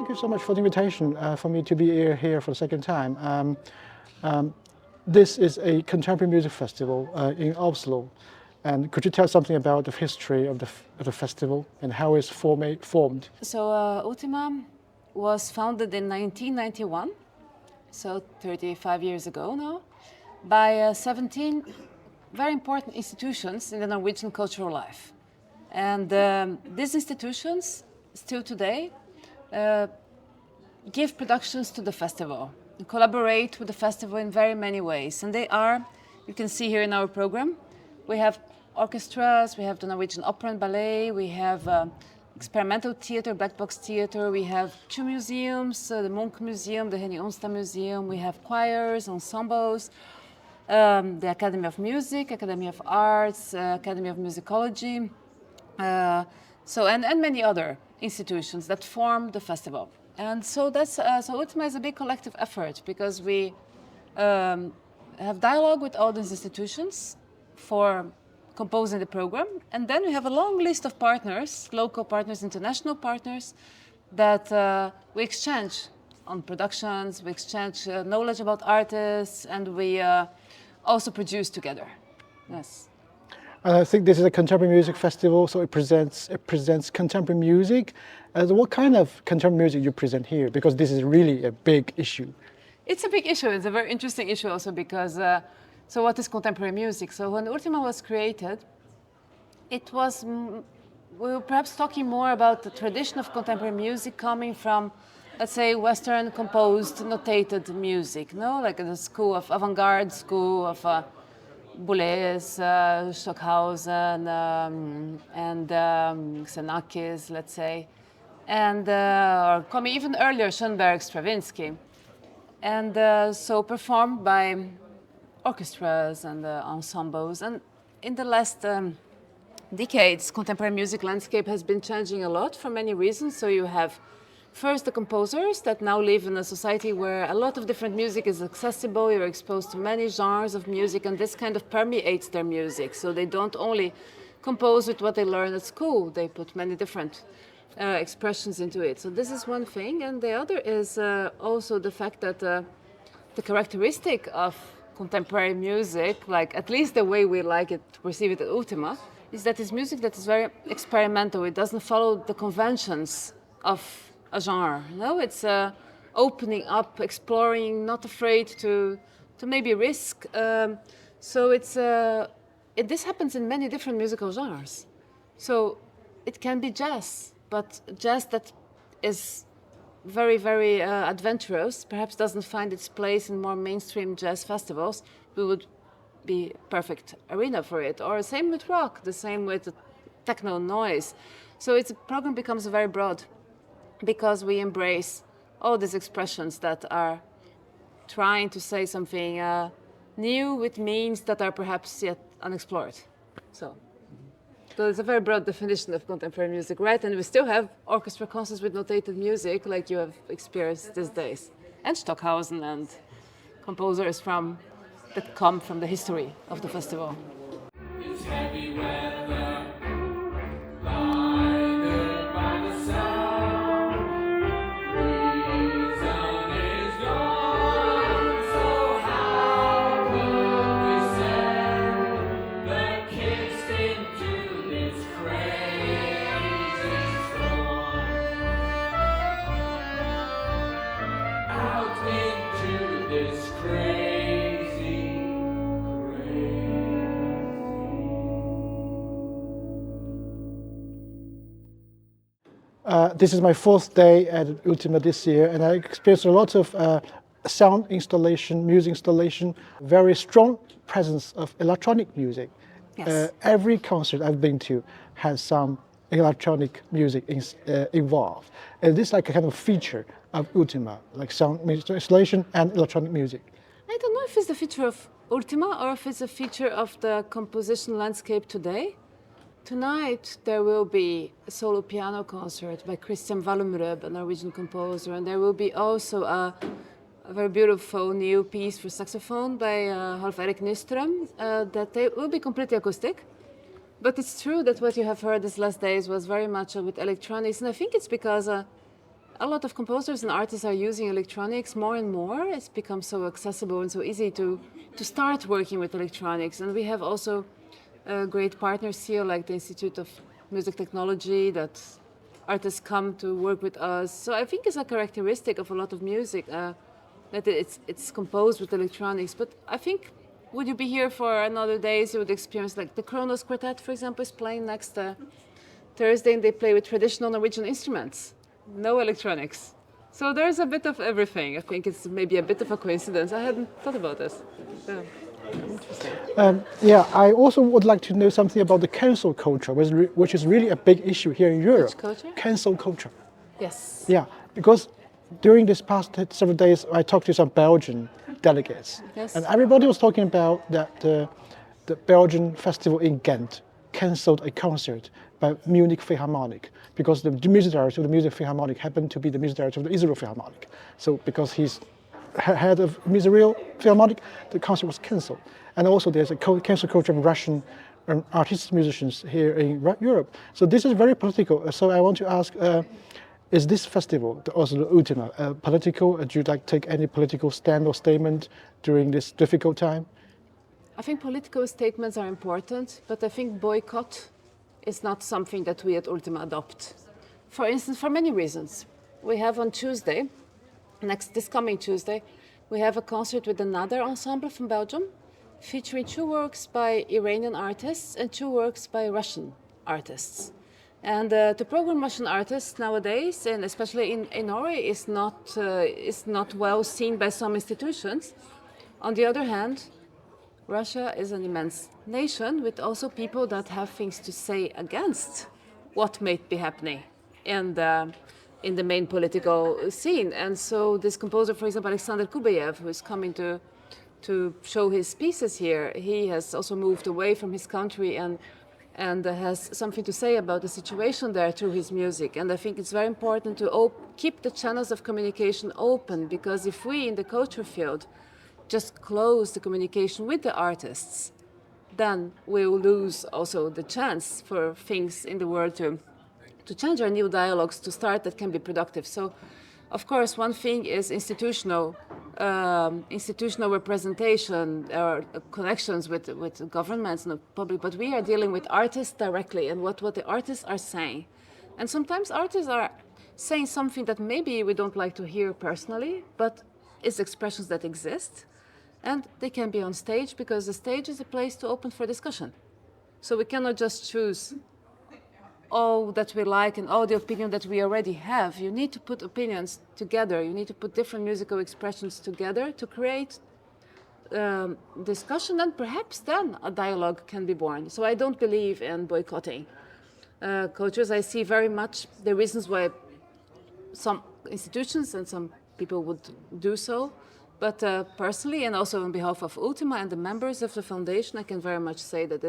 thank you so much for the invitation for me to be here for the second time. This is a contemporary music festival in Oslo. And could you tell something about the history of the festival and how it's formed? So Ultima was founded in 1991, so 35 years ago now, by 17 very important institutions in the Norwegian cultural life. And these institutions, still today, give productions to the festival, and collaborate with the festival in very many ways. And they are, you can see here in our program, we have orchestras, we have the Norwegian Opera and Ballet, we have experimental theater, black box theater, we have two museums, the Munch Museum, the Henny Onstad Museum, we have choirs, ensembles, the Academy of Music, Academy of Arts, Academy of Musicology, and many other institutions that form the festival. And so so Ultima is a big collective effort because we have dialogue with all these institutions for composing the program, and then we have a long list of partners, local partners, international partners, that we exchange on productions, we exchange knowledge about artists, and we also produce together. Yes. I think this is a contemporary music festival, so it presents contemporary music. What kind of contemporary music you present here? Because this is really a big issue. It's a big issue. It's a very interesting issue also because, so what is contemporary music? So when Ultima was created, it was, we were perhaps talking more about the tradition of contemporary music coming from, let's say, Western composed, notated music, no? Like the school of avant-garde, school of Boulez, Stockhausen, and Xenakis, let's say, and or coming even earlier, Schoenberg, Stravinsky, and so performed by orchestras and ensembles. And in the last decades, contemporary music landscape has been changing a lot for many reasons. So you have first the composers that now live in a society where a lot of different music is accessible. You're exposed to many genres of music, and this kind of permeates their music. So they don't only compose with what they learn at school, they put many different expressions into it. So this is one thing, and the other is also the fact that the characteristic of contemporary music, like at least the way we like it to perceive it at Ultima, is that it's music that is very experimental. It doesn't follow the conventions of a genre. No, it's opening up, exploring, not afraid to maybe risk. So this happens in many different musical genres. So it can be jazz, but jazz that is very, very adventurous, perhaps doesn't find its place in more mainstream jazz festivals. We would be perfect arena for it. Or same with rock, the same with techno noise. So its program becomes very broad because we embrace all these expressions that are trying to say something new with means that are perhaps yet unexplored. So it's a very broad definition of contemporary music, right? And we still have orchestra concerts with notated music like you have experienced these days. And Stockhausen and composers that come from the history of the festival. It's heavy weather, blinded by the sun. Reason is gone, so how could we send the kids into this crazy storm? Out into this crazy. This is my fourth day at Ultima this year, and I experienced a lot of sound installation, music installation, very strong presence of electronic music. Yes. Every concert I've been to has some electronic music involved. And this is like a kind of feature of Ultima, like sound installation and electronic music. I don't know if it's the feature of Ultima or if it's a feature of the composition landscape today. Tonight there will be a solo piano concert by Christian Wallumrød, a Norwegian composer, and there will be also a very beautiful new piece for saxophone by Half-Erik Nyström that they will be completely acoustic. But it's true that what you have heard these last days was very much with electronics, and I think it's because a lot of composers and artists are using electronics more and more. It's become so accessible and so easy to start working with electronics. And we have also great partners here, like the Institute of Music Technology, that artists come to work with us. So I think it's a characteristic of a lot of music that it's composed with electronics. But I think, would you be here for another days, you would experience, like the Kronos Quartet, for example, is playing next Thursday, and they play with traditional Norwegian instruments, no electronics. So there's a bit of everything. I think it's maybe a bit of a coincidence. I hadn't thought about this. Yeah. Interesting. Yeah, I also would like to know something about the cancel culture, which is really a big issue here in Europe. Which culture? Cancel culture. Yes. Yeah, because during this past several days, I talked to some Belgian delegates, Yes. and everybody was talking about that the Belgian festival in Ghent cancelled a concert by Munich Philharmonic because the music director of the Music Philharmonic happened to be the music director of the Israel Philharmonic. So because he's head of Israel Philharmonic, the concert was cancelled. And also there's a cancel culture of Russian artists, musicians here in Europe. So this is very political. So I want to ask, is this festival, the Oslo Ultima, political? Do you like take any political stand or statement during this difficult time? I think political statements are important, but I think boycott is not something that we at Ultima adopt. For instance, for many reasons. We have on Tuesday, this coming Tuesday, we have a concert with another ensemble from Belgium, featuring 2 works by Iranian artists and 2 works by Russian artists. And to program Russian artists nowadays, and especially in Norway, is not well seen by some institutions. On the other hand, Russia is an immense nation with also people that have things to say against what may be happening in the main political scene. And so this composer, for example, Alexander Kubayev, who is coming to show his pieces here, he has also moved away from his country and has something to say about the situation there through his music. And I think it's very important to keep the channels of communication open, because if we in the culture field just close the communication with the artists, then we will lose also the chance for things in the world to change, our new dialogues to start that can be productive. So, of course, one thing is institutional representation or connections with governments and the public, but we are dealing with artists directly and what the artists are saying. And sometimes artists are saying something that maybe we don't like to hear personally, but it's expressions that exist. And they can be on stage because the stage is a place to open for discussion. So we cannot just choose all that we like and all the opinion that we already have. You need to put opinions together. You need to put different musical expressions together to create discussion, and perhaps then a dialogue can be born. So I don't believe in boycotting cultures. I see very much the reasons why some institutions and some people would do so. But personally, and also on behalf of Ultima and the members of the foundation, I can very much say that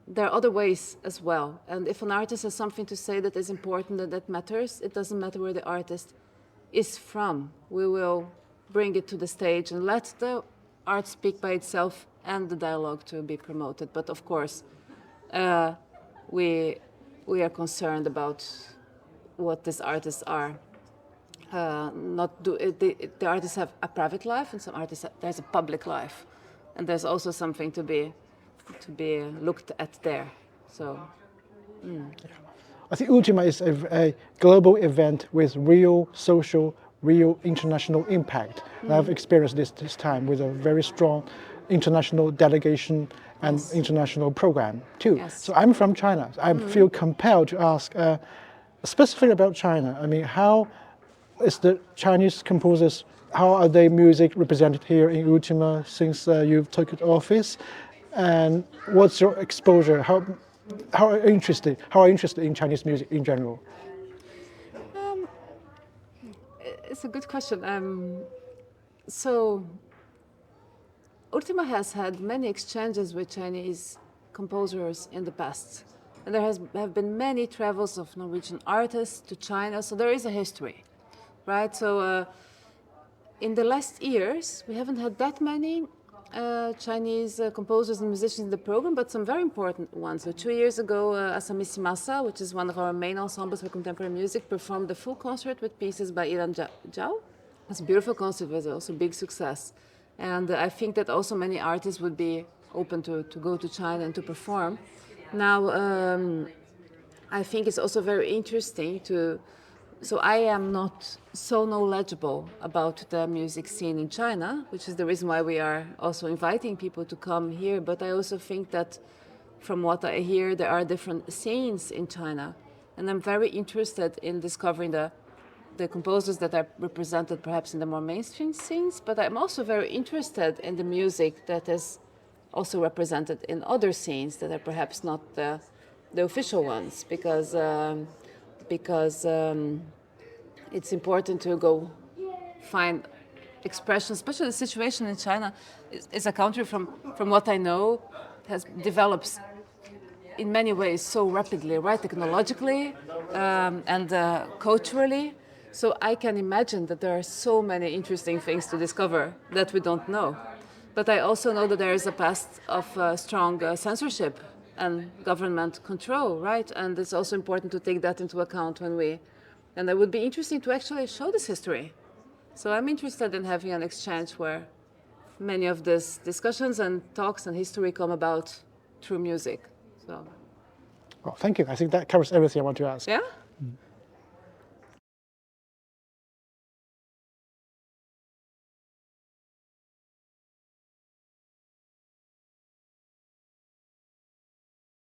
there are other ways as well. And if an artist has something to say that is important and that matters, it doesn't matter where the artist is from. We will bring it to the stage and let the art speak by itself and the dialogue to be promoted. But of course, we are concerned about what these artists are. The artists have a private life, and some artists there's a public life, and there's also something to be looked at there. So, I think Ultima is a global event with real social, real international impact. And I've experienced this time with a very strong international delegation and international program too. Yes. So I'm from China. I feel compelled to ask specifically about China. I mean, how is the Chinese composers, how are their music represented here in Ultima since you've taken office? And what's your exposure? How are you interested in Chinese music in general? it's a good question. So Ultima has had many exchanges with Chinese composers in the past. And there have been many travels of Norwegian artists to China, so there is a history, right? So in the last years, we haven't had that many Chinese composers and musicians in the program, but some very important ones. So 2 years ago, Asami Shimasa, which is one of our main ensembles for contemporary music, performed the full concert with pieces by Ilan Zhao. It's a beautiful concert, it was also a big success. And I think that also many artists would be open to go to China and to perform. Now, I think it's also very interesting to. So I am not so knowledgeable about the music scene in China, which is the reason why we are also inviting people to come here. But I also think that from what I hear, there are different scenes in China. And I'm very interested in discovering the composers that are represented perhaps in the more mainstream scenes. But I'm also very interested in the music that is also represented in other scenes that are perhaps not the official ones, because it's important to go find expressions, especially the situation in China is a country from what I know develops in many ways so rapidly, right, technologically and culturally. So I can imagine that there are so many interesting things to discover that we don't know. But I also know that there is a past of strong censorship and government control, right? And it's also important to take that into account and it would be interesting to actually show this history. So I'm interested in having an exchange where many of these discussions and talks and history come about through music. So, Well, thank you. I think that covers everything I want to ask. yeah?